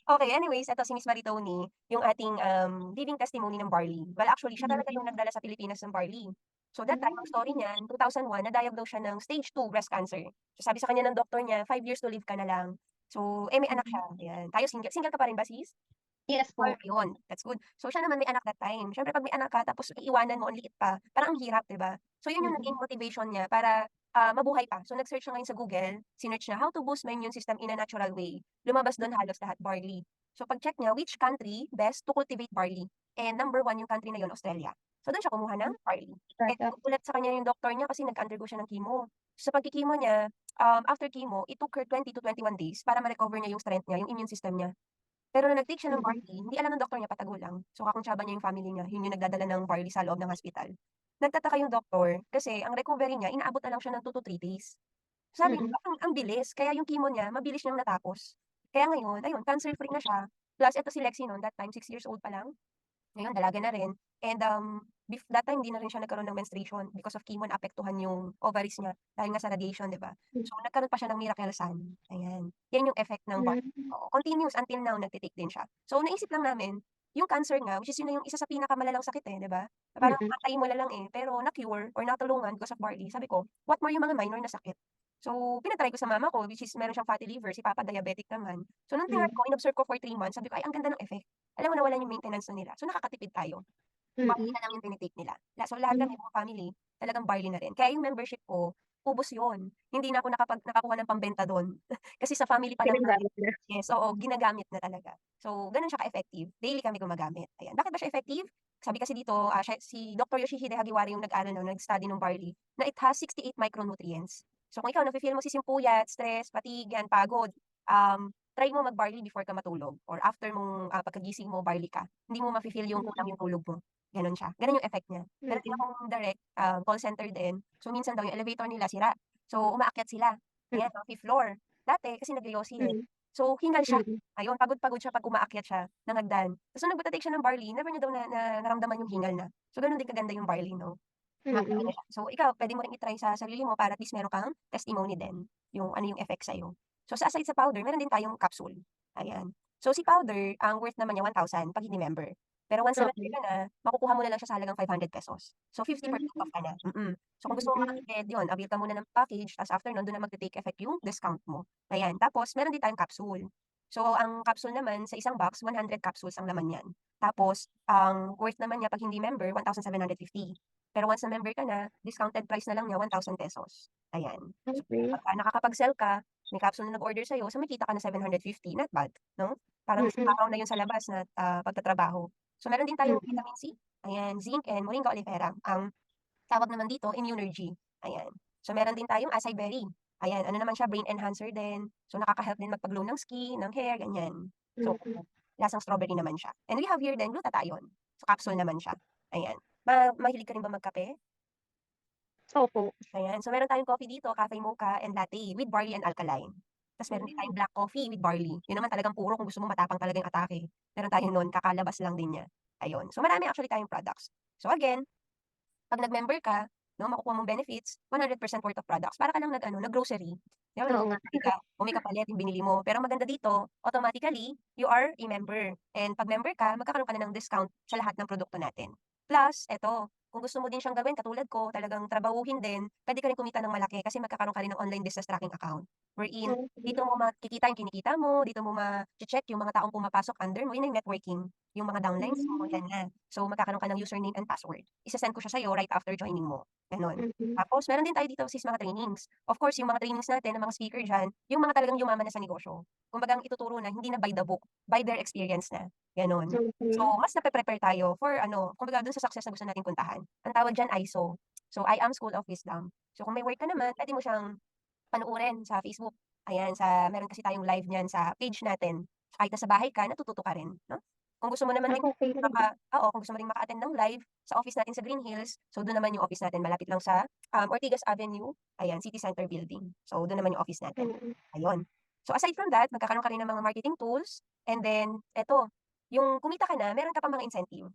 Okay, anyways, eto si Miss Maritoni, yung ating, living testimony ng barley. Well, actually siya talaga yung Mm. nagdala sa Pilipinas ng barley. So that time, ang story Hmm. niya, 2001 na-diagnose si'a ng stage 2 breast cancer. So sabi sa kanya ng doktor niya, 5 years to live ka na lang. So, may anak siya, Hmm. ayan. Tayo single single ka pa rin ba, sis? Yes Or po. yun, that's good. So siya naman may anak that time. Siyempre 'pag may anak ka tapos iiwanan mo, ang liit pa, parang ang hirap, 'di ba? So yun yung Mm. naging motivation niya para, mabuhay pa. So nag-search siya ngayon sa Google, sinearch niya, "How to boost my immune system in a natural way." Lumabas dun halos lahat barley. So pag-check niya, which country best to cultivate barley, and number 1 yung country na yun, Australia. So dun siya kumuha ng barley. And Startup. nagulat sa kanya yung doktor niya kasi nag-undergo siya ng chemo. Sa pagki-chemo niya, after chemo, it took her 20 to 21 days para ma-recover niya yung strength niya, yung immune system niya. Pero nung nag-take siya ng Mm. barley, hindi alam ng doktor niya patago lang. So kakuntsaba niya yung family niya, yun yung nagdadala ng barley sa loob ng hospital. Nagtataka yung doktor kasi ang recovery niya inaabot na lang siya ng 2 to 3 days. Sabi niya, Mm. ang bilis kaya yung chemo niya mabilis niyang natapos. Kaya ngayon, ayun cancer free na siya. Plus eto si Lexie nun that time 6 years old pa lang. Ngayon dalaga na rin and, that time hindi na rin siya nagkaroon ng menstruation because of chemo naapektuhan yung ovaries niya dahil nga sa radiation, 'di ba? Hmm. So nagkaroon pa siya ng miracle son, ayan. Yan yung effect ng barley, Hmm. oo, continuous until now nagte-take din siya. So naisip lang namin, yung cancer nga which is yun na yung isa sa pinakamalalang sakit, eh, 'di ba? Parang Mm. aantayin mo na lang, eh, pero na-cure or natulungan because of barley. Sabi ko, what more yung mga minor na sakit. So pina-try ko sa mama ko which is meron siyang fatty liver, si papa diabetic naman. So nung tinry Hmm. ko, in-observe ko for 3 months, sabi ko, "Ay ang ganda ng effect." Alam mo nawalan yung maintenance na nila. So nakakatipid tayo. Barley Mm. na lang yung tini-take nila. So lahat Hmm. kami buong family, talagang barley na rin. Kaya yung membership ko, ubos yun. Hindi na ako nakakuha ng pambenta dun. Kasi sa family pa lang namin, Ginagamit na. yes, oo, ginagamit na talaga. So ganun siya ka-effective. Daily kami gumagamit, ayan. Bakit ba siya effective? Sabi kasi dito, si Doctor Yoshihide Hagiwara yung nag-ano nun, nag-study nung barley, na it has 68 micronutrients. So kung ikaw nafi-feel mo sis yung puyat, stress, fatigue, yan, pagod, try mo mag-barley before ka matulog or after mong, pagkagising mo barley ka. Hindi mo mafi-feel yung kulang Mm. yung tulog mo. Gano'n siya, gano'n yung effect niya. Meron din Mm. akong direct, call center din. So, minsan daw yung elevator nila sira. So, umaakyat sila, Hmm. ayan, 5th floor. Dati kasi nagyoyosi, eh. Hmm. So, hingal siya, Mm. ayun, pagod-pagod siya 'pag umaakyat siya ng hagdan. Ta's nung nagpa-take siya ng barley, never niya daw naramdaman yung hingal na. So, gano'n din kaganda yung barley 'no, nakakano Mm. niya siya. So, ikaw puwede mo ring i-try sa sarili mo para at least meron kang testimony din, yung ano yung effect sa'yo. So, aside sa powder, meron din tayong capsule, ayan. So, si powder, ang worth naman niya 1,000 'pag hindi member. Pero once na member Okey. ka na, makukuha mo na lang siya sa halagang ₱500. So, 50% Hmm. off ka na, mm. So, kung gusto mo Mm. makatipid, yun, avail ka muna ng package ta's after nun, dun na magte-take effect yung discount mo, ayan. Tapos meron din tayong capsule. So, ang capsule naman sa isang box, 100 capsules ang laman niyan. Tapos, ang worth naman niya 'pag hindi member, 1,750. Pero once na member ka na, discounted price na lang niya ₱1,000, ayan. So, Okey. pagka nakakapag-sell ka, may capsule na nag-order sa'yo, so may kita ka na 750, not bad, 'no? Parang isang Mm. araw na yun sa labas na, pagtatrabaho. So, meron din tayong Mm. vitamin C, ayan, zinc and moringa oleifera. Ang tawag naman dito, Immunergy, ayan. So, meron din tayong acai berry, ayan, ano naman siya, brain enhancer din. So, nakaka-help din magpa-glow ng skin, ng hair, ganyan. So, Mm. lasang strawberry naman siya. And we have here din glutathione. So, capsule naman siya, ayan. Mahilig ka rin ba magkape? Opo. Ayan, so meron tayong coffee dito, cafe mocha and latte with barley and alkaline. Tas meron din Hmm. tayong black coffee with barley, yun naman talagang puro kung gusto mo matapang talaga yung atake. Meron tayo nun, kakalabas lang din niya, ayun. So marami actually tayong products. So again, 'pag nag-member ka, 'no, makukuha mong benefits, 100% worth of products. Para ka lang nag-ano, nag-grocery. 'Di ba Oo nga. nag-grocery ka, o may kapalit yung binili mo. Pero ang maganda dito, automatically, you are a member. And 'pag member ka, magkakaroon ka na ng discount sa lahat ng produkto natin. Plus, eto, kung gusto mo din siyang gawin katulad ko, talagang trabahuhin din, puwede ka rin kumita ng malaki kasi magkakaroon ka rin ng online business tracking account. Wherein, dito Okey. mo makikita yung kinikita mo, dito mo mache-check yung mga taong pumapasok under mo, yun na yung networking. Yung mga downlines mo, Hmm. yan na. So, magkakaroon ka ng username and password. Ise-send ko siya sa'yo right after joining mo, gano'n. Mm. Tapos meron din tayo dito sis mga trainings. Of course, yung mga trainings natin ng mga speaker diyan, yung mga talagang yumaman na sa negosyo. Kumbaga ang ituturo na hindi na by the book, by their experience na, gano'n. So, Okey. mas nape-prepare tayo for ano, kumbaga dun sa success na gusto nating puntahan. Ang tawag diyan ISO. So, I Am School of Wisdom. So, kung may work ka naman, puwede mo siyang panoorin sa Facebook. Ayan, meron kasi tayong live niyan sa page natin. Kahit nasa bahay ka, natututo ka rin, 'no? Kung gusto mo naman din Okey rin. kung gusto mo ring maka-attend ng live sa office natin sa Green Hills, so dun naman yung office natin malapit lang sa, Ortigas Avenue, ayan, City Center Building. So, dun naman yung office natin, Mm. ayun. So, aside from that, magkakaroon ka rin ng mga marketing tools and then eto, yung kumita ka na, meron ka pang mga incentive,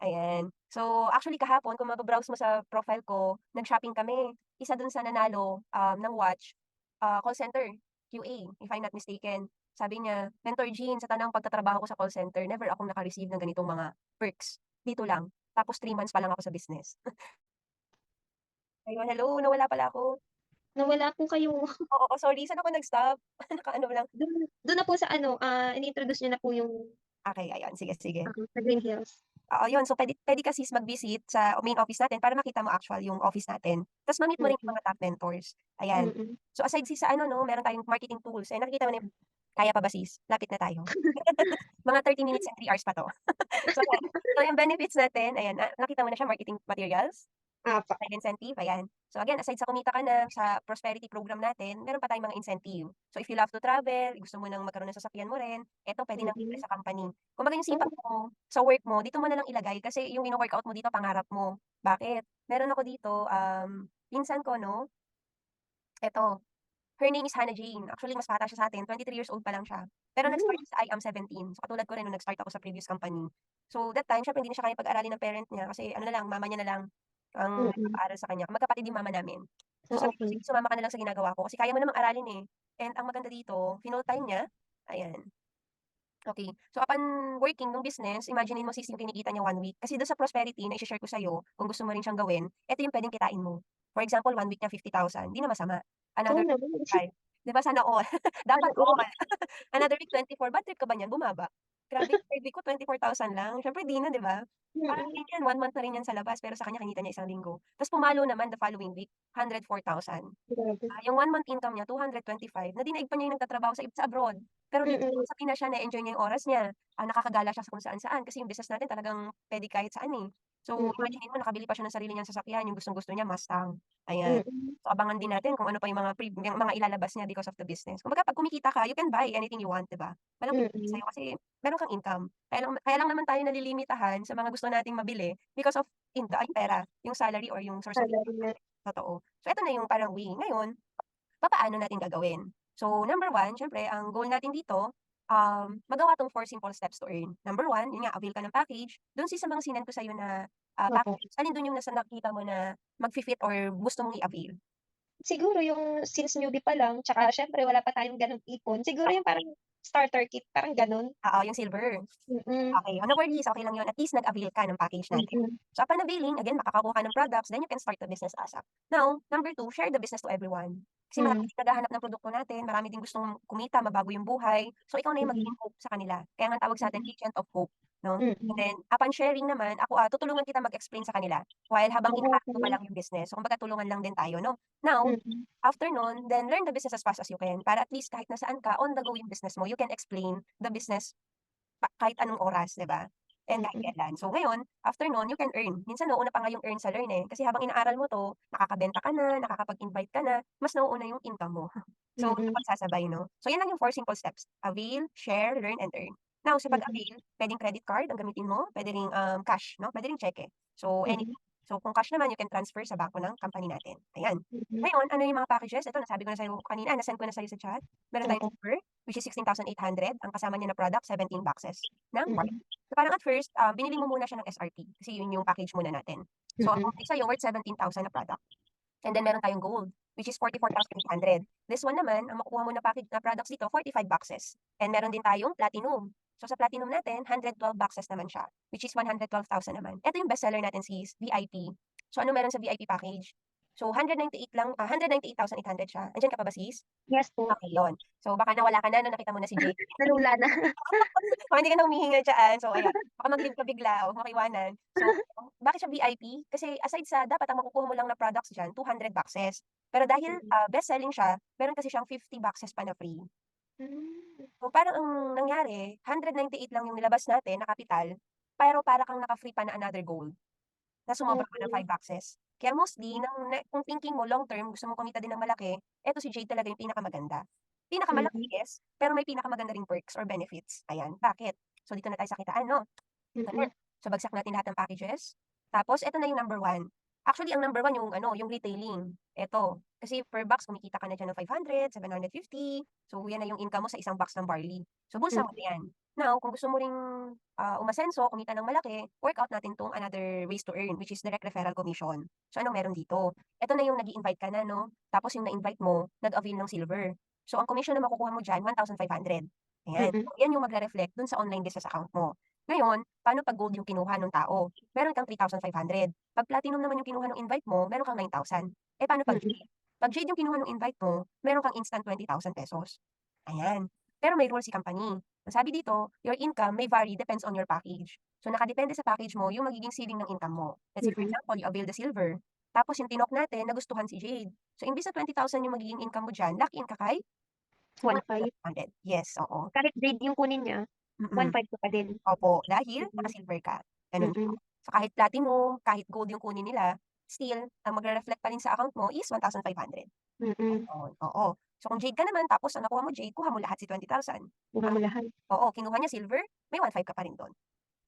ayan. So, actually kahapon kung mababrowse mo sa profile ko, nag-shopping kami. Isa dun sa nanalo, ng watch, call center, QA, if I'm not mistaken. sabi niya, "Mentor Jean, sa tanang pagtatrabaho ko sa call center, never akong naka-receive ng ganitong mga perks. Dito lang. Tapos 3 months pa lang ako sa business." Ayun, hello, nawala pala ako. Nawala po kayo. Oo, sorry, saan ako nag-stop? Nakaano lang. Dun na po sa ano, ini-introduce niyo na po yung Okey, ayan, sige, sige. sa Green Hills. Oo, yun. So, puwede ka sis mag-visit sa main office natin para makita mo actual yung office natin. Ta's ma-meet mo rin yung Mm, mga top mentors, ayan. mm. So, aside sis sa ano 'no, meron tayong marketing tools, eh, nakikita mo na yung kaya pa ba sis? Lapit na tayo. Mga 30 minutes and 3 hours pa 'to. So, yan. So, yung benefits natin, ayan, nakita mo na siya, marketing materials, Opo. side incentive, ayan. So, again, aside sa kumita ka na sa prosperity program natin, meron pa tayong mga incentive. So, if you love to travel, gusto mo ng magkaroon ng sasakyan mo rin, eto puwede ng libre Mm. sa company. Kumbaga yung sipag Oh, mo sa work mo, dito mo na lang ilagay kasi yung wino-workout mo dito pangarap mo. Bakit? Meron ako dito, pinsan ko 'no, eto, her name is Hannah Jane. Actually, mas bata siya sa'tin, 3 years old pa lang siya. Pero nag-start hmm, siya sa I Am 17. So, katulad ko rin nung nag-start ako sa previous company. So, that time siyempre hindi na siya kayang pag-aralin ng parent niya kasi ano na lang, mama niya na lang ang mm. nagpapaaral sa kanya. Magkapatid yung mama namin. So, Ah, sabi ko, okey. "Sige, sumama ka na lang sa ginagawa ko kasi kaya mo namang aralin, eh." And ang maganda dito, full-time niya, ayan. Okey. So, upon working nung business, imaginin mo sis yung kinikita niya 1 week. Kasi dun sa prosperity na ise-share ko sa'yo, kung gusto mo rin siyang gawin, eto yung puwedeng kitain mo. For example, 1 week niya 50,000, 'di na masama. Oo Another naman. 5, 'di ba sana all? Dapat Sana all. all. Another week 24, bad trip ka ba niyan, bumaba. Grabe yung third week ko 24,000 lang, siyempre 'di na, 'di ba? Parang Mm, ganyan, 1 month na rin yan sa labas, pero sa kanya kinita niya 1 linggo. Ta's pumalo naman the following week, 104,000. grabe. Yung 1 month income niya 225 na dinaig pa niya yung nagtatrabaho sa abroad. Pero dito Mm, sa Pinas siya na-e-enjoy niya yung oras niya, nakakagala siya sa kung saan-saan kasi yung business natin talagang puwede kahit saan, eh. So, mm, imaginin mo nakabili pa siya ng sarili niyang sasakyan, yung gustong-gusto niya Mustang, ayan. mm, So, abangan din natin kung ano pa yung yung mga ilalabas niya because of the business. Kumbaga 'pag kumikita ka, you can buy anything you want, 'di ba? Walang pipigil mm. sa'yo kasi meron kang income. Kaya lang naman tayo nalilimitahan sa mga gusto nating mabili because of ay pera, yung salary or yung source of Salary income nga. natin, totoo. So, eto na yung parang way. Ngayon, papaano natin gagawin? So, number 1 siyempre ang goal natin dito, magawa 'tong 4 simple steps to earn. Number 1, yun nga, avail ka ng package. Dun sa mga sinend ko sa'yo na, Opo. package, alin dun yung nakita mo na magfi-fit or gusto mong i-avail? Siguro yung since newbie pa lang, tsaka siyempre wala pa tayong gano'ng ipon, siguro yung parang starter kit, parang gano'n. Oo, yung silver. Mm, Okey, no worries, okey lang yun. At least nag-avail ka ng package natin. mm, So, upon availing, again, makakakuha ka ng products, then you can start the business ASAP. Now, number 2, share the business to everyone. Kasi marami hmm, din naghahanap ng produkto natin, marami din gustong kumita, mabago yung buhay. So, ikaw na yung mm, magiging hope sa kanila. Kaya nga ang tawag sa'tin, mm, agent of hope, 'no? And mm. then, upon sharing naman, ako, tutulungan kita mag-explain sa kanila while habang Ah, hinahanap mo pa okey. lang yung business. So, kumbaga tulungan lang din tayo, 'no? Now, Mm, after nun, then learn the business as fast as you can para at least kahit nasaan ka, on the go yung business mo, you can explain the business kahit anong oras, 'di ba? And kahit mm, kailan. So ngayon, after nun, you can earn. Minsan nauuna pa nga yung earn sa learn, eh. Kasi habang inaaral mo 'to, nakakabenta ka na, nakakapag-invite ka na, mas nauuna yung income mo. So, mm, napagsasabay 'no? So yan lang yung 4 simple steps: avail, share, learn, and earn. Now sa mm, pag-avail, puwedeng credit card ang gamitin mo, puwede ring, cash 'no, puwede ring tseke. So mm, anything. So kung cash naman, you can transfer sa bangko ng company natin, ayan. mm. Ngayon, ano yung mga packages? Ito nasabi ko na sa'yo kanina, na-send ko na sa'yo sa chat. Meron tayong Opo. offer, which is 16,800. Ang kasama niya na product, 17 boxes ng bar. Mm, So, parang at first, binili mo muna siya ng SRP kasi yun yung package muna natin. So, ang mm, bumalik sa'yo worth 17,000 na product. And then meron tayong gold, which is 44,800. This one naman, ang makukuha mo na package na products dito, 45 boxes. And meron din tayong platinum. So, sa platinum natin, 112 boxes naman siya, which is 112,000 naman. Ito yung bestseller natin sis, VIP. So, ano meron sa VIP package? So, 198 lang, 198,800 siya. Andiyan ka pa ba sis? yes po. Okay, yun. So, baka nawala ka na nung nakita mo na si Jay. Nalula na. Baka hindi ka na humihinga diyan. So ayan, baka mag-leave ka bigla o maka-iwanan. So, bakit siya VIP? Kasi aside sa dapat ang makukuha mo lang na products diyan, 200 boxes. Pero dahil, Mm, best selling siya, meron kasi siyang 50 boxes pa na free. hmm, So, parang ang nangyari, 198 lang yung nilabas natin na kapital, pero para kang naka-free pa na another gold, na sumobra pa ng okey. 5 boxes. Kaya mostly kung thinking mo long term, gusto mong kumita din ng malaki, eto si Jade talaga yung pinakamaganda. Pinakamalaki, Mm, yes, pero may pinakamaganda ring perks or benefits. Ayan, bakit? So, dito na tayo sa kitaan 'no? Ito na. mm, So, bagsak natin lahat ng packages. Tapos eto na yung number 1. Actually, ang number 1 yung ano, yung retailing. Eto, kasi per box kumikita ka na diyan ng 500, 750. So, yan na yung income mo sa isang box ng barley. So, bulsa mo mm, na yan. Now, kung gusto mo ring, umasenso, kumita ng malaki, work out natin 'tong another ways to earn, which is direct referral commission. So, anong meron dito? Eto na yung nag-i-invite ka na 'no, tapos yung na-invite mo, nag-avail ng silver. So, ang commission na makukuha mo diyan, 1,500. Ayan, Mm. so yan yung magre-reflect dun sa online business account mo. Ngayon, paano 'pag gold yung kinuha nung tao? Meron kang 3,500. 'Pag platinum naman yung kinuha nung invite mo, meron kang 9,000. Eh, paano 'pag Mm. jade? 'Pag jade yung kinuha nung invite mo, meron kang instant ₱20,000. Ayan. Pero may rule si company. Ang sabi dito, your income may vary depends on your package. So, nakadepende sa package mo yung magiging ceiling ng income mo. Let's say for Mm. example, you avail the silver, tapos yung tinok natin nagustuhan si jade. So, imbes na 20,000 yung magiging income mo diyan, lock in ka kay 1,500. 1,500. Yes, oo. Kahit grade yung kunin niya, Mm. 1,500 ka pa din. Opo, dahil Mm. naka-silver ka, gano'n siya. Mm. So, kahit platinum, kahit gold yung kunin nila, still ang magre-reflect pa rin sa account mo is 1,500. Mm. Gano'n, oo. So, kung jade ka naman tapos ang nakuha mo jade, kuha mo lahat si 20,000. Kuha mo lahat. Oo, kinuha niya silver, may 1,500 ka pa rin do'n.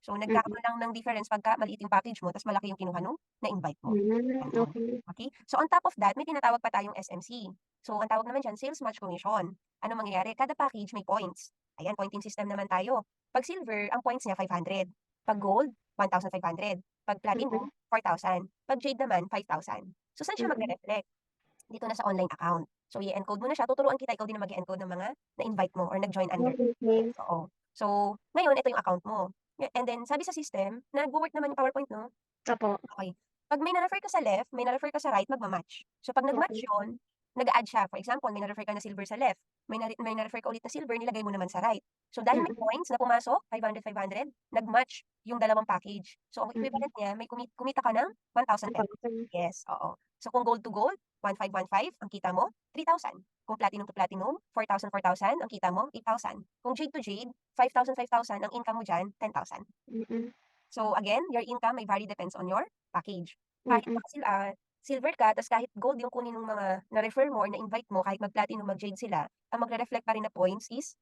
So, Mm. nagkakaroon lang ng difference pagka maliit yung package mo ta's malaki yung kinuha nung na-invite mo, gano'n. Okey. Okey? So, on top of that, may tinatawag pa tayong SMC. So, ang tawag naman diyan, sales match commission. Anong mangyayari? Kada package may points. Ayan, pointing system naman tayo. 'Pag silver, ang points niya 500. 'Pag gold, 1,500. 'Pag platinum, Mm. 4,000. 'Pag jade naman, 5,000. So, saan siya Mm. magre-reflect? Dito na sa online account. So, i-encode mo na siya, tuturuan kita, ikaw din na mag-e-encode ng mga na-invite mo or nag-join under. Okey. Oo. So, ngayon ito yung account mo. And then sabi sa system, nagwo-work naman yung PowerPoint 'no? Opo. Okey. 'Pag may na-refer ka sa left, may na-refer ka sa right, magma-match. So 'pag nag-match Okey. yun, nag-a-add siya. For example, may na-refer ka na silver sa left, may na-refer ka ulit na silver, nilagay mo naman sa right. So dahil may Mm. points na pumasok, 500, 500, nag-match yung dalawang package. So ang Mm. equivalent niya, may kumita ka ng ₱1,000. 1,000. Yes, oo. So kung gold to gold, 1,515 ang kita mo, 3,000. Kung platinum to platinum, 4,000, 4,000 ang kita mo, 8,000. Kung jade to jade, 5,000, 5,000 ang income mo diyan, 10,000. Mm. So again, your income may vary depends on your package. Kahit Mm. silver ka ta's kahit gold yung kunin nung mga na-refer mo or na-invite mo, kahit mag-platinum, mag-jade sila, ang magre-reflect pa rin na points is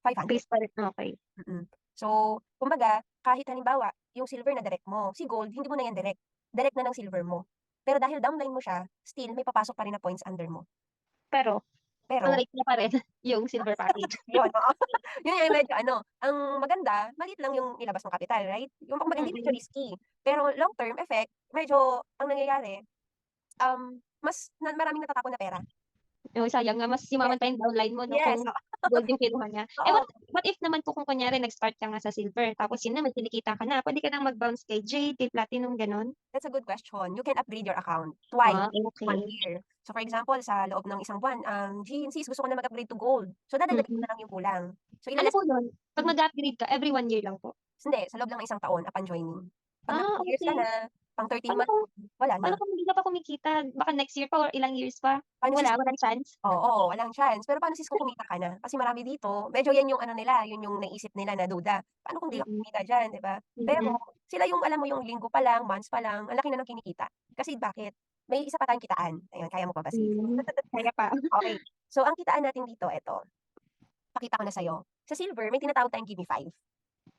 500. Base pa rin, okey. Mm. So, kumbaga, kahit halimbawa, yung silver na direct mo, si gold hindi mo na yan direct, direct na ng silver mo. Pero dahil downline mo siya, still may papasok pa rin na points under mo. Pero, ang Pero rate niya pa rin yung silver package. yun, oo. Yun yung medyo ano, ang maganda, maliit lang yung ilabas mong kapital, right? Yung kumbaga hindi medyo Mm. risky. Pero long term effect, medyo ang nangyayari, mas maraming natatakon na pera. Oo, sayang nga mas Yes, yumaman pa yung downline mo 'no, yes, kung gold yung kinuha niya. Eh, oo. what if naman po kung kunyari nag-start ka nga sa silver tapos yun na may kinikita ka na, puwede ka ng mag-bounce kay jade, kay platinum, gano'n? That's a good question. You can upgrade your account twice Ah, in 1 okey. year. So for example, sa loob ng isang buwan, "Jean, gusto ko na mag-upgrade to gold." So dadagdagan mo Mm. na lang yung kulang. So Ano ile-less po yun, 'pag mm, mag-a-upgrade ka every 1 year lang po? hindi, sa loob lang ng isang taon upon joining. 'Pag nag Ah, 2 years ka okey. na, pang 13 Paano months, kung wala na. paano kung hindi ka pa kumikita, baka next year pa or ilang years pa? Paano sis Walang chance? Oo, walang chance. Pero paano sis kung kumita ka na? Kasi marami dito, medyo yan yung ano nila, yun yung naisip nila na duda. Paano kung di ako Mm. kumita diyan, 'di ba? Pero Mm. sila yung alam mo yung linggo pa lang, months pa lang, ang laki na ng kinikita. Kasi bakit? May isa pa tayong kitaan. Ayun, kaya mo pa ba sis? Kaya pa. Okey. So ang kitaan natin dito eto, pakita ko na sa'yo. Sa silver may tinatawag tayong give me 5.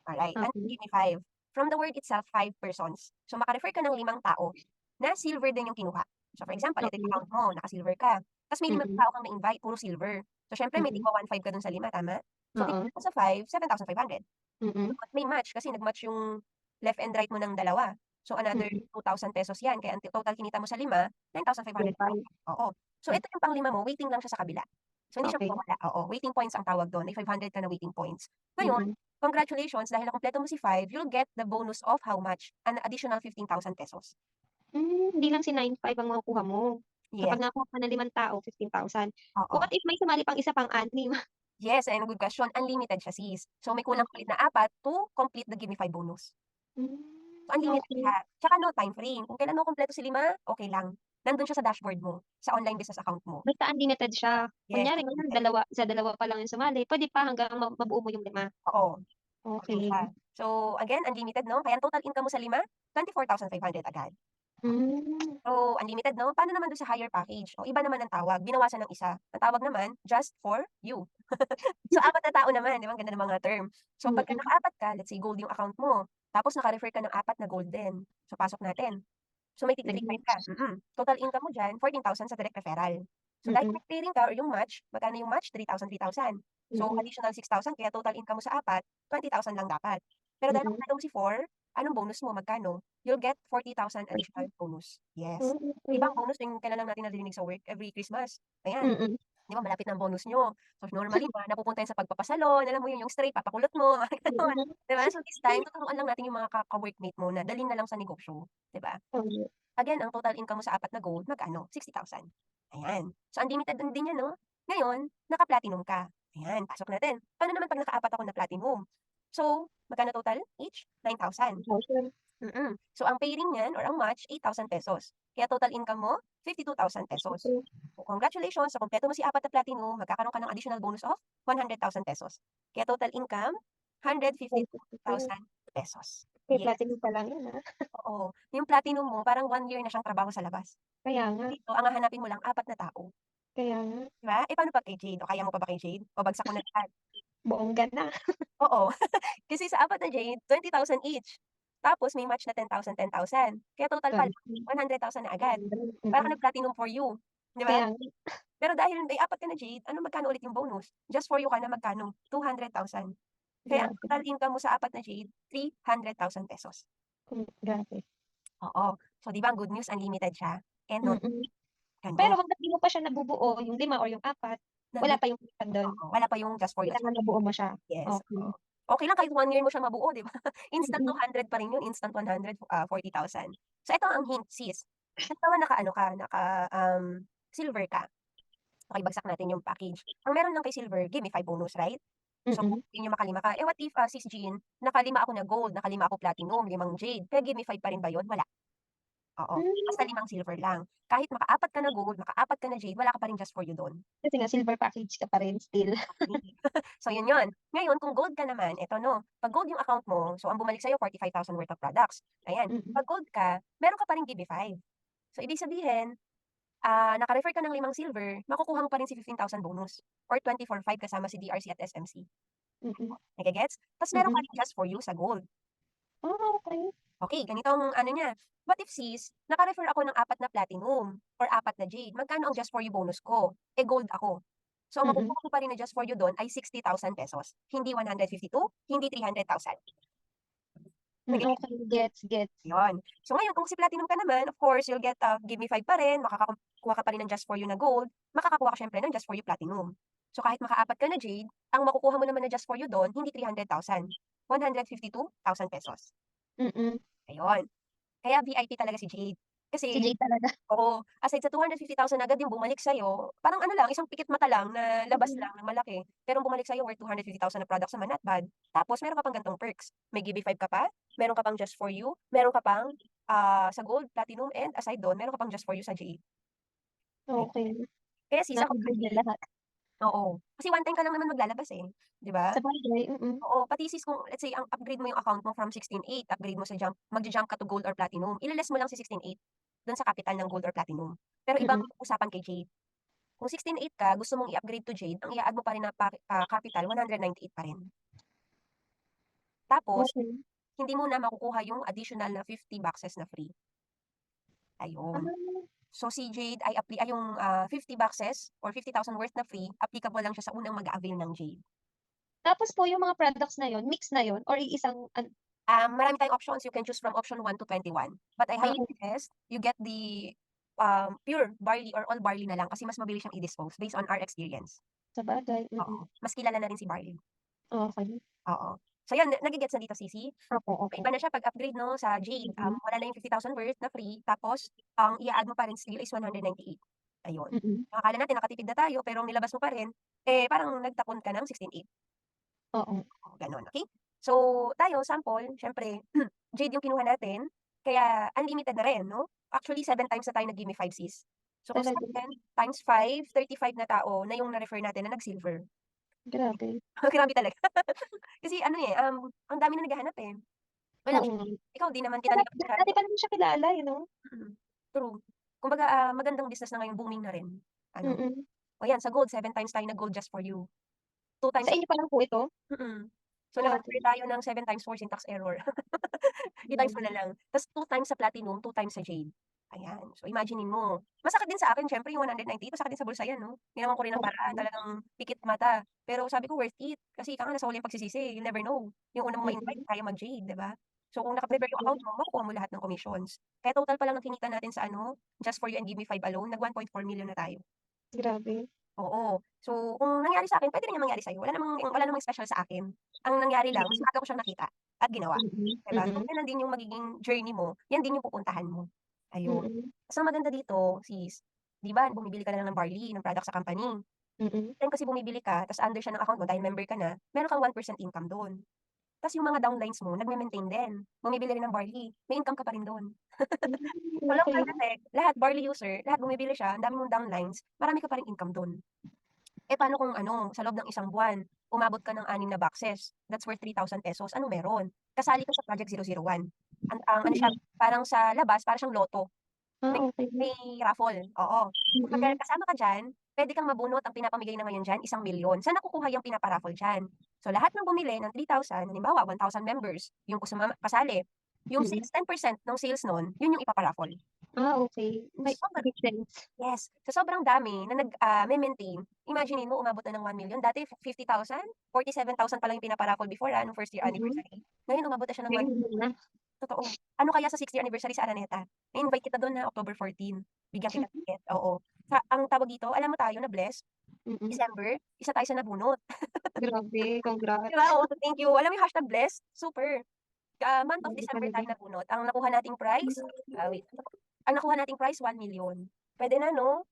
Alright, ano yung Okey. give me 5? From the word itself, 5 persons. So maka-refer ka ng 5 tao na silver din yung kinuha. So for example, ito yung Okey. account mo, naka-silver ka. Ta's may 5 Mm. tao kang na-invite, puro silver. So siyempre may Mm. tigwa 1,500 ka dun sa 5, tama? So Oo. times mo sa 5, 7,500. Mm. Dapat may match kasi nag-match yung left and right mo ng dalawa. So another Mm. ₱2,000 yan, kaya ang total kinita mo sa 5, 9,500 5. Oo. So Hmm, ito yung pang-5 mo, waiting lang siya sa kabila. So hindi siya okey. mawawala, oo, waiting points ang tawag dun, may 500 ka na waiting points. Ngayon, Mm. congratulations dahil nakumpleto mo si 5, you'll get the bonus of how much? An additional ₱15,000. Hindi lang si 9,500 ang makukuha mo. Kapag Yes, nakakuha ka ng 5 tao, 15,000. oo. What if may sumali pang isa pang-anim? Yes, and good question, unlimited siya sis. So may kulang Okey. ulit na 4 to complete the give me 5 bonus. Hmm, So unlimited okey. siya, tsaka no time frame, kung kailan mo kumpleto si 5, okey lang. Nandun siya sa dashboard mo, sa online business account mo. Basta unlimited siya. Yes, Kunyari ngayon unlimited. dalawa pa lang yung sumali, puwede pa hanggang mabuo mo yung 5. Oo, gano'n siya. Okey. So again, unlimited 'no, kaya ang total income mo sa 5, 24,500 agad. Hmm. So unlimited 'no, paano naman dun sa higher package? O iba naman ang tawag, binawasan ng isa. Ang tawag naman, just for you. So 4 na tao naman, 'di ba ang ganda ng mga term. So pagka Mm. naka-4 ka, let's say gold yung account mo, tapos naka-refer ka ng 4 na gold din. So pasok natin. So may tigda-tig-5 Mm. ka, Total income mo diyan 14,000 sa direct referral. So dahil Mm. may clearing ka or yung match, magkano yung match? 3,000, 3,000. So Mm. additional 6,000 kaya total income mo sa 4, 20,000 lang dapat. Pero dahil Mm. nakumpleto mo si 4, anong bonus mo, magkano? You'll get 40,000 additional Mm. bonus. Yes. Oh, 'Di ba okey. ang bonus yung kailan lang natin naririnig sa work, every Christmas, ayan. Mm. 'Di ba malapit na ang bonus niyo. So normally napupunta yan sa pagpapasalon, alam mo yun, yung straight papakulot mo, mga gano'n, 'di ba? So this time tuturuan lang natin yung mga ka-workmate mo na dalhin na lang sa negosyo, 'di ba? Tama. Again, ang total income mo sa 4 na gold magkano, 60,000. Ayan. So unlimited din yan 'no. Ngayon, naka-platinum ka. Ayan, pasok natin. Paano naman 'pag naka-4 ako na platinum? So, magkano total each? 9,000. 1,000. So ang pay rin niyan or ang match, ₱8,000. Kaya total income mo, ₱52,000. So congratulations, sa kumpleto mo si 4 na platinum, magkakaroon ka ng additional bonus of ₱100,000. Kaya total income, ₱152,000. Eh, Yes, platinum pa lang yun, oo. Yung platinum mo parang 1 year na siyang trabaho sa labas. Kaya nga, Dito ang hahanapin mo lang 4 na tao, kaya nga. 'di ba? Eh, paano 'pag kay Jade, o kaya mo pa ba kay Jade? O bagsak mo na lahat? Bongga na. Oo. Kasi sa 4 na Jade, 20,000 each. Tapos may match na 10,000, 10,000. Kaya total pa lang 100,000 na agad. Para ka nag-platinum for you, 'di ba? Kaya nga, Pero dahil may 4 ka na Jade, ano magkano ulit yung bonus? Just for you ka na magkano? 200,000. Kaya ang grabe. total income mo sa 4 na Jade, ₱300,000. Grabe. Oo. So 'di ba ang good news, unlimited siya and non Mm. Pero gano'n. hangga't di mo pa siya nabubuo, yung 5 or yung 4, wala Nandun pa yung limitad dun. Oo, wala pa yung just for you at Kailangan mabuo mo siya. yes, oo. Okey. Okey lang kahit 1 year mo siya mabuo, 'di ba? Instant Mm. 200 pa rin yun, instant 100, 40,000. So ito ang hint sis, halimbawa naka-ano ka, silver ka, okey bagsak natin yung package. Ang meron lang kay silver, give me 5 bonus, right? So Mm. yun yung maka-5 ka. Eh, what if, sis Jean, naka-5 ako na gold, naka-5 ako platinum, 5 jade, kaya give me 5 pa rin ba yun? Wala, oo. Basta Hmm, 5 silver lang. Kahit maka-4 ka na gold, maka-4 ka na jade, wala ka pa rin just for you dun. kasi nga silver package ka pa rin still. Okey. So yun yun. Ngayon kung gold ka naman, eto 'no, 'pag gold yung account mo, so ang bumalik sa'yo 45,000 worth of products, ayan. Mm. 'Pag gold ka, meron ka pa ring give-me-5. So ibig sabihin, naka-refer ka ng 5 silver, makukuha mo pa rin si 15,000 bonus or 24/5 kasama si DRC at SMC. Mm. Nage-gets? Tas meron ka Mm. ring just for you sa gold. Okey. Okey, ganito ang ano niya, what if sis, naka-refer ako ng 4 na platinum or 4 na jade, magkano ang just for you bonus ko? Eh, gold ako. So ang Mm. makukuha ko pa rin na just for you dun ay ₱60,000, hindi 152, hindi 300,000. Nage-gets? Okey, gets, gets. Yun. So ngayon kung si platinum ka naman, of course you'll get, give me 5 pa rin, makakakuha ka pa rin ng just for you na gold, makakakuha ka siyempre ng just for you platinum. So kahit maka-4 ka na jade, ang makukuha mo naman na just for you dun, hindi 300,000, ₱152,000. Mm. Ayun. Kaya VIP talaga si Jade. Si Kasi Jay talaga. oo, aside sa 250,000 agad yung bumalik sa'yo, parang ano lang, isang pikit mata lang na labas Mm. lang ng malaki. Pero ang bumalik sa'yo worth 250,000 na products naman, not bad. Tapos meron ka pang ganitong perks, may give-me-5 ka pa, meron ka pang just for you, meron ka pang, sa gold, platinum, and aside dun, meron ka pang just for you sa Jade. Ayan. Okey, Kaya sis ako na-include na agree. lahat. Oo. Kasi one time ka lang naman maglalabas, eh, 'di ba? Sabagay, mm. Oo, pati sis kung let's say ang upgrade mo yung account mo from 16.8, upgrade mo sa magja-jump ka to gold or platinum, ile-less mo lang si 16.8 dun sa capital ng gold or platinum. Pero ibang Mm. usapan kay Jade. Kung 16.8 ka, gusto mong i-upgrade to Jade, ang i-a-add mo pa rin na capital 198 pa rin. Tapos Okey. hindi mo na makukuha yung additional na 50 boxes na free, ayun. Ah, So si Jade ay yung, 50 boxes or 50,000 worth na free, applicable lang siya sa unang mag-a-avail ng Jade. tapos po yung mga products na yun, mix na yun or iisang Marami tayong options, you can choose from option 1 to 21. But I highly suggest you get the, pure barley or all barley na lang kasi mas mabilis siyang i-dispose based on our experience. sabagay, Oo, mm. mas kilala na rin si barley, Okey. oo. So yun, nage-gets na dito Sisi? Opo, opo. Iba na siya 'pag upgrade 'no, sa Jade, Mm. wala na yung 50,000 worth na free tapos ang i-a-add mo pa rin still is 198, ayun. Mm. Akala natin nakatipid na tayo pero ang nilabas mo pa rin, eh, parang nagtapon ka ng 16.8. Oo. Gano'n, okey? So, tayo sample siyempre jade yung kinuha natin, kaya unlimited na rin 'no? Actually 7 times na tayo nag-give-me 5 sis. So kung Talaga, 7 times 5, 35 na tao na yung na-refer natin na nag-silver. grabe. Grabe talaga. Kasi ano, eh, ang dami na naghahanap, eh. Well, Oo nga. actually, ikaw di naman kita Tsaka nilabas dati pa naman siya kilala, eh, 'no? true. Kumbaga, magandang business na ngayon, booming na rin, ano. Mm. O yan sa gold, 7 times tayo nag-gold just for you. 2 times Sa inyo pa lang po ito? mm. So Grabe. naka-refer tayo ng 7 times 4 syntax error. I-times mo Grabe. na lang. Tas 2 times sa platinum, 2 times sa jade. Ayan. So imaginin mo. Masakit din sa akin siyempre yung 198 masakit din sa bulsa yan 'no. Ginawan ko rin ng paraan, Oo. talagang pikit mata. Pero sabi ko worth it. Kasi ika nga nasa huli ang pagsisisi, you never know. Yung una mong ma-invite Mm. kaya mag-jade, 'di ba? So kung naka-prepare yung account mo, makukuha mo lahat ng commissions. Kaya total pa lang ng kinita natin sa ano, just for you and give me 5 alone, nag 1.4 million na tayo. Grabe. Oo. So, kung nangyari sa'kin puwede rin 'yang mangyari sa'yo, wala namang special sa akin. Ang nangyari lang mas Mm. maaga ko siyang nakita at ginawa, Mm, 'di ba? So, mm. gano'n din yung magiging journey mo, 'yan din yung pupuntahan mo, ayun. Mm. Ta's ang maganda dito sis, 'di ba bumibili ka na lang ng barley, ng product sa company. Mm. Time kasi bumibili ka ta's under siya ng account mo dahil member ka na, meron kang 1% income do'n. Ta's yung mga downlines mo nagme-maintain din, bumibili rin ng barley, may income ka pa rin do'n. Hmm, So, long okey. term effect, lahat barley user, lahat bumibili siya, ang dami mong downlines, marami ka pa ring income do'n. Eh, paano kung ano, sa loob ng isang buwan, umabot ka ng 6 na boxes, that's worth ₱3,000, anong meron? Kasali ka sa Project 001. Ang ano siya, Mm. parang sa labas para siyang lotto, Ah, may okey. may raffle, oo. Kapag Mm. kasama ka diyan, puwede kang mabunot, ang pinapamigay na ngayon diyan, 1,000,000. Saan nakukuha yung pinapa-raffle diyan? So, lahat ng bumili ng 3,000, halimbawa 1,000 members, yung kasali, yung Mm. sales 10% ng sales nun, yun yung ipapa-raffle. Ah, okey. May make sense. Yes, sa sobrang dami na me-maintain, imaginin mo umabot na ng 1,000,000, dati 50,000, 47,000 pa lang yung pinapa-raffle before, nung first year Mm. anniversary. Ngayon umabot na siya ng Ngayon 1,000,000. wala na. Totoo. Ano kaya sa 6th year anniversary sa Araneta? I-invite kita dun ha, October 14, bigyan kita ticket, oo. Ang tawag dito, alam mo tayo na-bless, Mm. December, isa tayo sa nabunot. Grabe, 'Di ba, congrats. oo, thank you. Alam mo yung #blessed? Super. Month of Grabe December talaga. tayo nabunot. Ang nakuha nating prize, wait, ang nakuha nating prize 1,000,000. Puwede na 'no?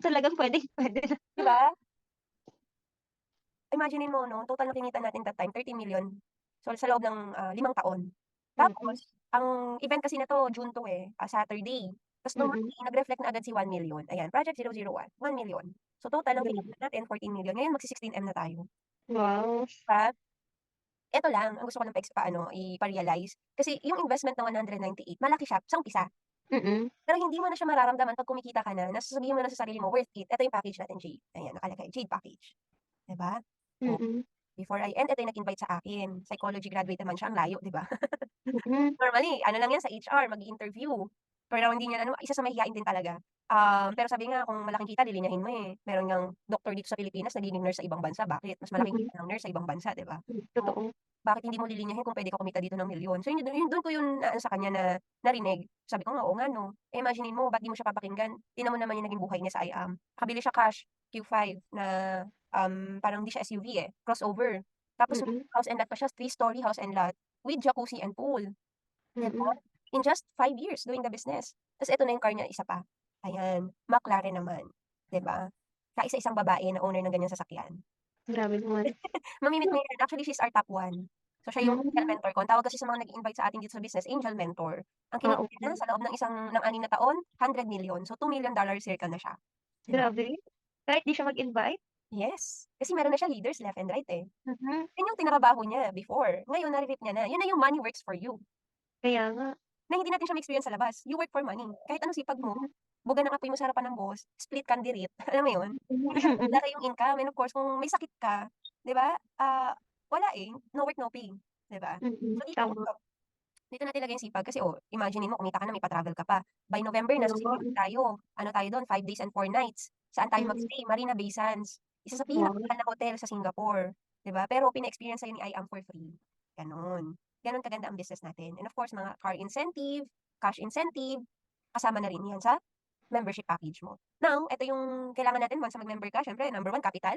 Talagang puwedeng-puwede na. 'Di ba? Imaginin mo 'no, total na kinita natin that time 30,000,000. So, sa loob ng, 5 taon. Mm. Tapos, ang event kasi na 'to June 2 eh, Saturday. Ta's nung Mm. Monday nag-reflect na agad si 1,000,000, ayan, Project 001, 1,000,000. So, total ang Grabe. kinita natin 14,000,000, ngayon magsi-16M na tayo, Wow. 'di ba? Eto lang, ang gusto ko lang ipa-realize, kasi yung investment na 198 malaki siya sa umpisa, Mm. pero hindi mo na siya mararamdaman 'pag kumikita ka na sasabihin mo na sa sarili mo, "Worth it." Eto yung package natin Jade, ayan nakalagay, Jade package, 'di ba? Oh, Mm. before I end, eto yung nag-invite sa akin, psychology graduate naman siya, ang layo, 'di ba? Mm. Normally ano lang yan sa HR, mag-i-interview, pero hindi niya ano, isa sa mahiyain din talaga. Pero sabi nga kung malaking kita lilinyahin mo eh, meron ngang doktor dito sa Pilipinas nagiging nurse sa ibang bansa, bakit? Mas malaking Mm. kita ng nurse sa ibang bansa, 'di ba? So, Totoo. bakit hindi mo lilinyahin kung puwede ka kumita dito ng milyon? So yun dun ko yun naano sa kanya na narinig. Sabi ko nga, oo nga 'no. Eh, imaginin mo ba't di mo siya papakinggan? Tignan mo naman yung naging buhay niya sa IAM. Nakabili siya cash Q5 na, parang hindi siya SUV eh, crossover. Tapos may Mm. house and lot pa siya, 3-story house and lot with jacuzzi and pool, 'di ba? Mm. In just 5 years doing the business. Ta's eto na yung car niya, isa pa, ayan, McLaren naman, 'di ba? Kaisa-isang babae na owner ng ganyang sasakyan. Grabe naman. Mami-meet mo yan, actually she's our top 1. So siya yung angel Hmm. mentor ko, ang tawag kasi sa mga nag-i-invite sa atin dito sa business, angel mentor. Ang Ah, kinita niya okey. sa loob ng 6 na taon, 100,000,000. So $2,000,000 circle na siya, 'di ba? Grabe. Kahit di siya mag-invite? Yes, kasi meron na siyang leaders left and right eh. Mhm. Yun yung tinrabaho niya before, ngayon nare-reap niya na. Yun na yung money works for you. Kaya nga. Na hindi natin siya ma-experience sa labas, you work for money. Kahit anong sipag mo, Mm. buga ng apoy mo sa harapan ng boss, split kandirit, alam mo yun? Hindi siya Mm. malaki yung income and of course kung may sakit ka, 'di ba, wala eh, no work, no pay, 'di ba? Mm, So dito, tama. dito natin ilagay yung sipag kasi imaginin mo kumita ka na, may pa-travel ka pa. By November Kaya nasa nga Cebu eh. tayo, ano tayo dun 5 days and 4 nights. Saan tayo Mm. mag-stay? Marina Bay Sands, isa sa Wow. pinakamahal na hotel sa Singapore, 'di ba? Pero pina-experience sa'yo ni IAM for free, gano'n. Gano'n kaganda ang business natin and of course mga car incentive, cash incentive, kasama na rin 'yan sa membership package mo. Now, eto yung kailangan natin once na mag-member ka, siyempre number 1 capital.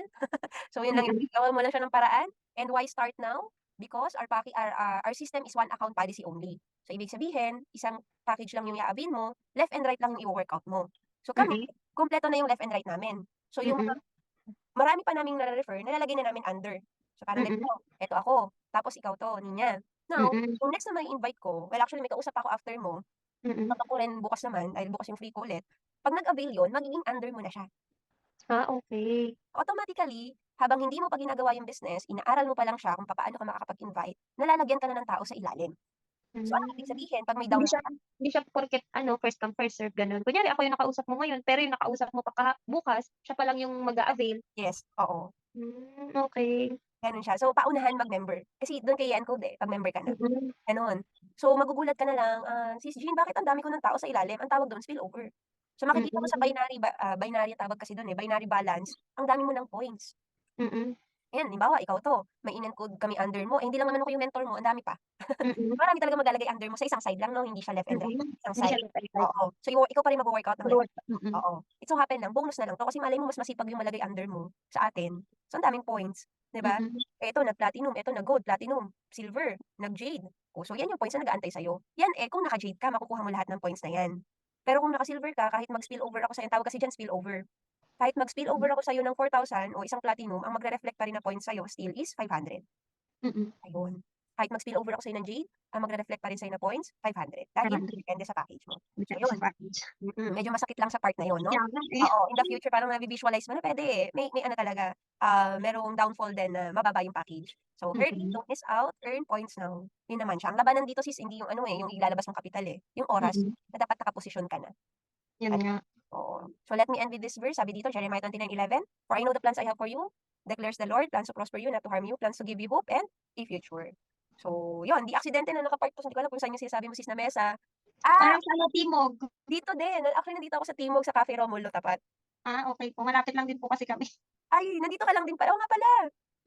So yun lang yun, Mm. gawan mo lang siya ng paraan. And why start now? Because our system is one account policy only. So ibig sabihin, isang package lang yung i-a-avail mo, left and right lang yung iwo-workout mo. So kami, Mm. kumpleto na yung left and right namin. So yung mga Mm. marami pa naming nare-refer, nalalagay na namin under. So parang Mm. ganito, eto ako, tapos ikaw 'to, linya. Now, Mm. yung next na mai-invite ko, well actually may kausap ako after mo, Mm. kausap ko rin bukas naman, dahil bukas yung free ko ulit. 'Pag nag-avail yun, magiging under mo na siya. Ah, okey. Automatically, habang hindi mo pa ginagawa yung business, inaaral mo pa lang siya kung papaano ka makakapag-invite, nalalagyan ka na ng tao sa ilalim. So anong ibig Hmm. sabihin 'pag may Hindi down siya hindi siya porket ano, first come, first serve gano'n. Kunyari ako yung nakausap mo ngayon, pero yung nakausap mo pa bukas, siya pa lang yung mag-a-avail. yes, oo, Okey. gano'n siya. So paunahan mag-member, kasi do'n ka i-e-encode eh, 'pag member ka na, Mm. gano'n. So magugulat ka na lang, "Sis Jean, bakit ang dami ko ng tao sa ilalim?" Ang tawag do'n spillover. So makikita mo sa Mm. binary tawag kasi do'n eh, binary balance, ang dami mo ng points. Mm. Ayan, halimbawa ikaw 'to, may in-encode kami under mo, eh, hindi lang naman ako yung mentor mo, ang dami pa. Mm. Marami talagang maglalagay under mo sa isang side lang 'no, hindi siya left and right, isang Hindi siya side. left-and-right. Oo. So, ikaw pa rin magwo-workout ng left. Mag-wo-work mm. Oo. It so happen lang, bonus na lang 'to kasi malay mo mas masipag yung malagay under mo sa atin. So, ang daming points, 'di ba? Mm. Eh, ito nag-platinum, eto nag-gold, platinum, silver, nag-jade. Oh, so yan yung points na nag-aantay sa'yo. Yan, eh, kung naka-jade ka makukuha mo lahat ng points na yan. Pero kung naka-silver ka, kahit mag-spill over ako sa'yo, ang tawag kasi diyan spill over. Kahit mag-spill over ako sa'yo ng 4,000 o isang platinum, ang magre-reflect pa rin na points sa'yo still is 500. Mm. Ayun. Kahit mag-spill over ako sa'yo ng jade, ang magre-reflect pa rin sa'yo na points, 500. Dahil 500. depende sa package mo. So Depende yun, sa package. medyo masakit lang sa part na yun 'no? Kaya nga eh. Oo, in the future parang navi-visualize mo na puwede, eh. May ano talaga, merong downfall din na mababa yung package. So hurry, Mm. don't miss out, earn points now. Yun naman siya. Ang labanan dito sis hindi yung ano, eh, yung ilalabas mong kapital, eh, yung oras Mm. na dapat nakaposisyon ka na. Yun Ay, nga. oo. So let me end with this verse, sabi dito Jeremiah 29:11, "For I know the plans I have for you, declares the Lord, plans to prosper you, not to harm you, plans to give you hope and a future." So yun, di aksidente na naka-park 'to, hindi ko alam kung saan yung sinasabi mo sis na mesa. Parang sa ano, Timog. Dito din. Actually nandito ako sa Timog sa Cafe Romulo tapat. Okey po. Malapit lang din po kasi kami. Ay, nandito ka lang din pala, oo nga pala.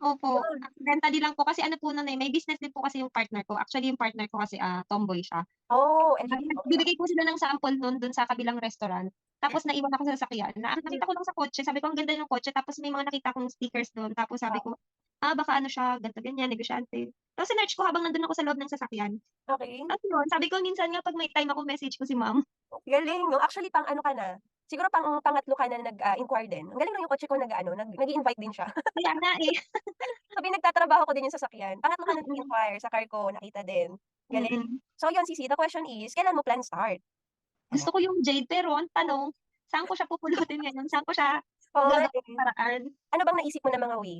Opo, Yun. renta din lang po kasi ano po nun, eh, may business din po kasi yung partner ko. Actually, yung partner ko kasi, tomboy siya. Oh, eh, di okey lang. Nagbibigay po sila ng sample nun dun sa kabilang restaurant. Tapos naiwan ako sa sasakyan na nakita ko lang sa kotse, sabi ko, "Ang ganda ng kotse." Tapos may mga nakita akong stickers dun. Tapos sabi ko, baka ano siya, ganito ganyan, negosyante. Tapos sinearch ko habang nandun ako sa loob ng sasakyan. Okey. Tapos yun, sabi ko minsan nga 'pag may time ako message ko si ma'am. Galing 'no. Actually pang-ano ka na, siguro pangatlo ka na inquire din. Ang galing 'no, yung kotse ko nag-aano, nag-i-invite din siya. Kaya nga, eh. Sabi nagtatrabaho ko din yung sasakyan. Pangatlo ka na Mm. nag-inquire, sa car ko nakita din. Galing. Mm. So yun Sisi, the question is, kailan mo plan start? Gusto ko yung jade pero ang tanong, saan ko siya pupulutin ngayon, saan ko siya Oo nga, gagawing eh. paraan? Ano bang naisip mo na mga way?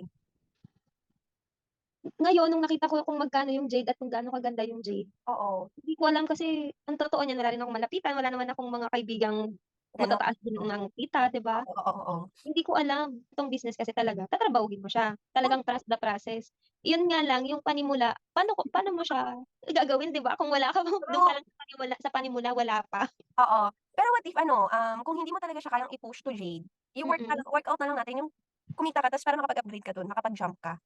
Ngayon nung nakita ko kung magkano yung jade at kung gaano kaganda yung jade, Oo, hindi ko alam kasi ang totoo niyan wala rin akong malapitan, wala naman akong mga kaibigang gano'n. matataas din ang kita, 'di ba? Oo, oo, oo. Hindi ko alam, itong business kasi talaga tatrabahuhin mo siya, talagang trust the process. Yun nga lang yung panimula, paano mo siya gagawin, 'di ba, kung wala ka dun True. pa lang sa panimula wala pa. Oo. Pero what if ano, kung hindi mo talaga siya kayang i-push to jade, Mm. workout na lang natin yung kumita ka ta's para makapag-upgrade ka dun, makapag-jump ka.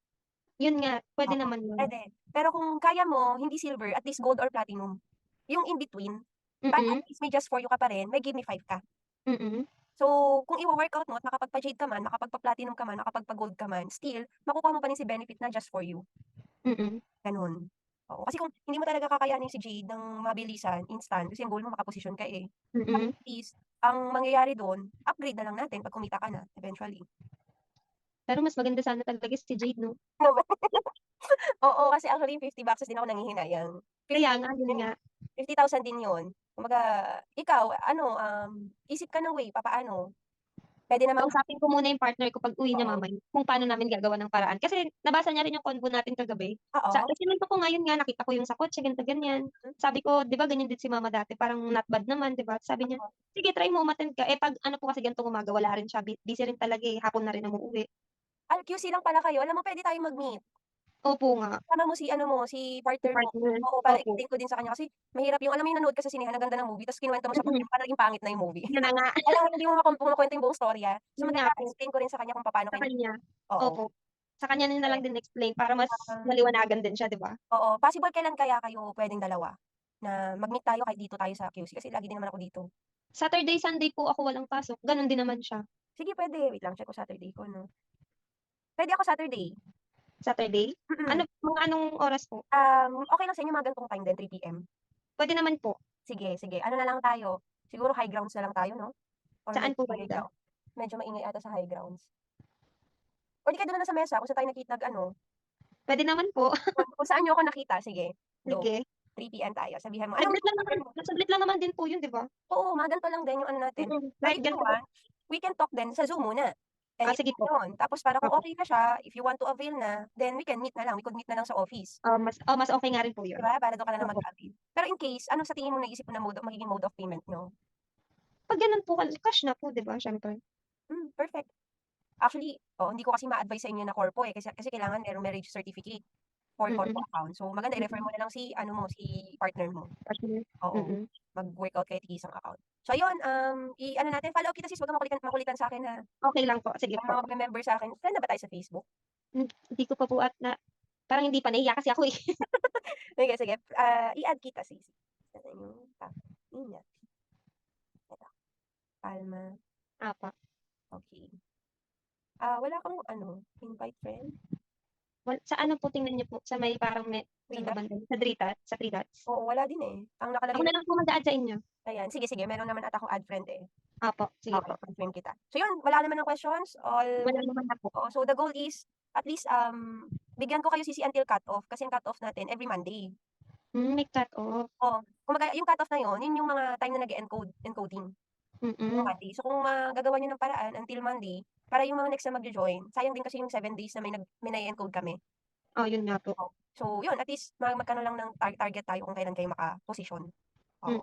Yun nga, puwede Oo, naman yun. puwede. Pero kung kaya mo, hindi silver, at least gold or platinum. Yung in between, para at Mm. least may just for you ka pa rin, may give me 5 ka. Mm. So, kung iwo-workout mo at makapagpa-jade ka man, makapagpa-platinum ka man, makapagpa-gold ka man, still makukuha mo pa rin si benefit na just for you, Mm. gano'n. Oo, kasi kung hindi mo talaga kakayanin si jade ng mabilisan, instant, kasi ang goal mo makaposisyon ka, eh. At Mm. least, ang mangyayari dun, upgrade na lang natin 'pag kumita ka na eventually. Pero mas maganda sana talaga si Jade 'no? Oo, kasi actually yung $50 din ako nanghihinayang. Kaya nga, yun Oo, nga. 50,000 din yun. Kumbaga, ikaw ano, isip ka ng way papaano. Puwede namang Kausapin ko muna yung partner ko pag-uwi niya oo, mamaya kung paano namin gagawan ng paraan. Kasi nabasa niya rin yung convo natin kagabi. oo, Kinuwento ko nga yun nga, nakita ko yung sa kotse ganito, ganyan. Sabi ko, "'Di ba ganyan din si mama dati, parang not bad naman, 'di ba?" Sabi niya, oo. "Sige try mo umattend ka." Eh, 'pag ano po kasi ganitong umaga wala rin siya, busy rin talaga, eh, hapon na rin umuuwi. QC lang pala kayo, alam mo puwede tayong mag-meet. Opo nga, Sama mo si ano mo, si si partner mo. partner, Oo, para opo. explain ko din sa kanya kasi mahirap yung alam mo yung nanood ka sa sinehan, ang ganda ng movie ta's kinuwento mo sa Mm, partner mo, parang naging pangit na yung movie. yun na nga, Alam mo hindi mo makuwento yung buong storya. So yun nga maganda po, explain ko rin sa kanya kung papaano sa kayo kanya. oo. Opo, sa kanya niyo na lang Puwede. din explain para mas Ah, maliwanagan din siya, 'di ba? oo, possible kailan kaya kayo puwedeng dalawa na mag-meet tayo kahit dito tayo sa QC kasi lagi din naman ako dito. Saturday, Sunday po ako walang pasok, gano'n din naman siya. Sige puwede, wait lang check ko Saturday ko 'no. Puwede ako Saturday, Saturday? Ano mm. mga anong oras po? Okey lang sa inyo mga ganitong time din 3 PM? Puwede naman po. Sige, sige ano na lang tayo, siguro high grounds na lang tayo 'no? Or Saan medyo po maingay banda? daw? Medyo maingay ata sa high grounds. Or di kaya dun na lang sa mesa kung saan tayo nag-ano, Puwede naman po. kung saan niyo ako nakita sige, go. Sige. 3 PM tayo sabihan mo, anong order mo? Saglit lang naman din po yun, 'di ba? Oo, mga ganito lang din yung ano natin. Or Kahit if you ganito po want, we can talk then sa Zoom muna. sige Edit po, yun, tapos para kung opo. okey na siya, if you want to avail na, then we can meet na lang, we could meet na lang sa office. Mas okey nga rin po 'Di yun. ba, para dun ka na lang Opo. mag-avail. Pero in case, ano sa tingin mo naisip mo na magiging mode of payment niyo? 'Pag gano'n po cash na po, 'di ba, siyempre. Perfect. Actually, hindi ko kasi ma-advice sa inyo na corpo, eh, kasi kailangan merong marriage certificate for corpo Mm. account. So maganda i-refer Mm. mo na lang si ano mo, si partner mo. Partner. Oo, Mm. mag-workout kayo tig-isang account. So ayun, i-ano natin, follow up kita sis, 'wag kang makulitan sa'kin ha. Okey lang po, sige Yung po. mga magme-member sa'kin, friend na ba tayo sa Facebook? Hindi ko pa po at na parang hindi pa, nahiya kasi ako, eh. Sige, sige, i-add kita sisi. Ano yung ingat. Eto, Alma, Opo. okey. Wala kang ano, invite friend? Sa ano po tingnan niyo po, sa may parang saan ba Frida? banda yun, sa 3 dots? Oo, wala din, eh. Ang Ako nakalagay na lang lang po mag-a-add sa inyo. ayan, sige, sige meron naman ata akong add friend, eh. Opo, sige Okay, po. confirm kita. So yun, wala naman ng questions, all Wala good? naman na po. Oo, so the goal is at least, bigyan ko kayo sisi until cut-off kasi ang cut-off natin every Monday. May cut-off. Oo, kumbaga yung cut-off na yun yung mga time na encoding, yung Mm. Monday. So kung magagawa niyo ng paraan until Monday, para yung mga next na magjo-join, sayang din kasi yung 7 days na may na-e-encode kami. Yun nga po. So yun, at least magkano lang ng target tayo kung kailan kayo makaposisyon.